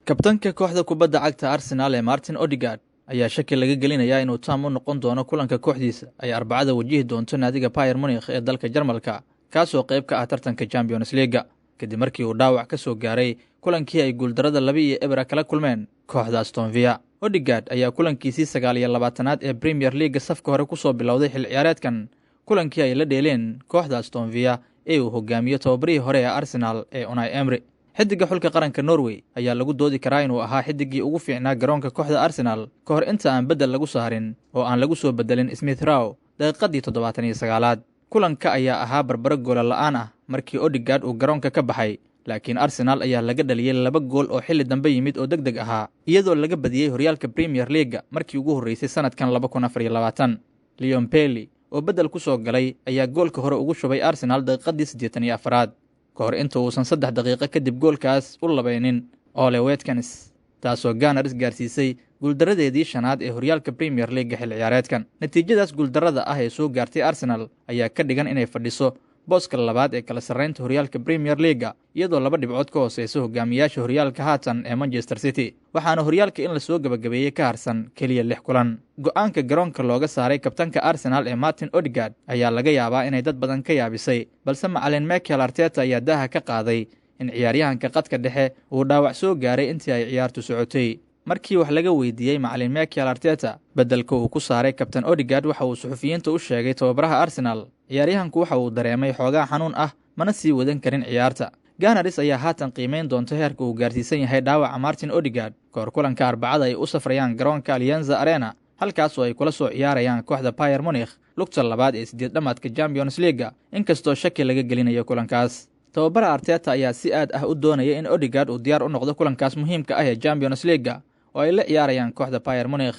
kabtanka kooxda kubadda cagta Arsenal ee Martin Odegaard ayaa shaki laga gelinayaa inuu taam u noqon doono kulanka kooxdiisa ay Arbacada wajihi doonto naadiga Bayern Munich ee dalka Jarmalka kaasoo qayb ka ah tartanka Champions League kadib markii uu dhaawac ka soo gaaray kulankii ay guuldarada 2-0 kala kulmeen kooxda Aston Villa. Odegaard ayaa kulankiisii 29aad ee Premier League safka hore ku soo bilowday xil ciyaareedkan kulankii ay la dheeleen kooxda Aston Villa ee uu hogaamiyo tababarihii hore ee Arsenal ee Unai Emery. Xidiga xulka qaranka Norway ayaa lagu doodi karaa inuu ahaa xidigii ugu fiicnaa garoonka kooxda Arsenal ka hor inta aan bedel lagu saarin oo aan lagu soo bedelin Smith Rowe daqiiqadii 79aad. Kulanka ayaa ahaa barbaro gool la'aan ah markii Odegaard uu garoonka ka baxay, laakiin Arsenal ayaa laga dhaliyay 2 gool oo xilli dambe yimid oo degdeg ahaa iyadoo laga badiyay horyaalka Premier League markii ugu horeysay sanadkan 2024. Leon Bailey oo bedel ku soo galay ayaa goolka hore ugu shubay Arsenal daqiiqadii 84aad. ka hor inta uusan 3 daqiiqo kadib goolkaas u labaynin Ole Watkins, taasoo Gunners gaarsiisay guuldaradeedii shanaad ee horyaalka Premier League xil ciyaareedkan. Natiijadaas guuldarada ah ee soo gaartay Arsenal ayaa ka dhigan inay fadhiso booska labaad ee kala sarreynta horyaalka Premier League iyadoo 2 dhibcood ka hooseysa hogaamiyaasha horyaalka haatan ee Manchester City, waxaana horyaalka in la soo gabagabeeyay ka harsan kaliya 6 kulan. Go'aanka garoonka looga saaray kabtanka Arsenal ee Martin Odegaard ayaa laga yaabaa inay dad badan ka yaabisay, balse macallin Mikel Arteta ayaa daaha ka qaaday in ciyaaryahanka qadka dhexe uu dhaawac soo gaaray intii ay ciyaartu socotay. Markii wax laga weydiiyey macallin Mikel Arteta bedelka uu ku saaray kabtan Odegaard, waxa uu suxufiyiinta u sheegay tababaraha Arsenal ciyaaryahanku waxa uu dareemay xoogaa xanuun ah mana sii wadan karin ciyaarta. Gunners ayaa haatan qiimeyn doonta heerka uu gaarsiisan yahay dhaawaca Martin Odegaard ka hor kulanka Arbacada ay u safrayaan garoonka Allianz Arena halkaas oo ay kula soo ciyaarayaan kooxda Bayern Munich lugta labaad ee 8-dhamaadka Champions League, inkastoo shaki laga gelinayo kulankaas. Tababara Arteta ayaa si aad ah u doonaya in Odegaard uu diyaar u noqdo kulankaas muhiimka ah ee Champions League oo ay la ciyaarayaan kooxda Bayern Munich,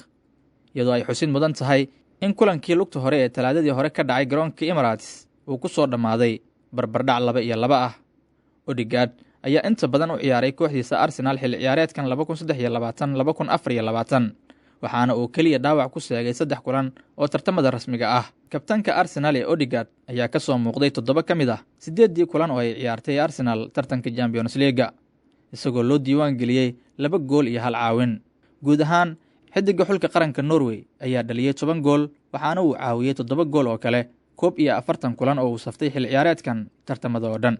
iyadoo ay xusid mudan tahay in kulankii lugta hore ee Talaadadii hore ka dhacay garoonka Emirates uu ku soo dhammaaday barbardhac 2-2 ah. Odegaard ayaa inta badan u ciyaaray kooxdiisa Arsenal xil ciyaareedkan 2023-2024, waxaana uu kaliya dhaawac ku seegay 3 kulan oo tartamada rasmiga ah. Kabtanka Arsenal ee Odegaard ayaa ka soo muuqday 7 ka mid ah 8 kulan oo ay ciyaartay Arsenal tartanka Champions League, isagoo loo diiwaan geliyay 2 gool iyo 1 caawin. Guud ahaan, xidiga xulka qaranka Norway ayaa dhaliyay 10 gool, waxaana uu caawiyay 7 gool oo kale 41 kulan oo uu saftay xil ciyaareedkan tartamada oo dhan.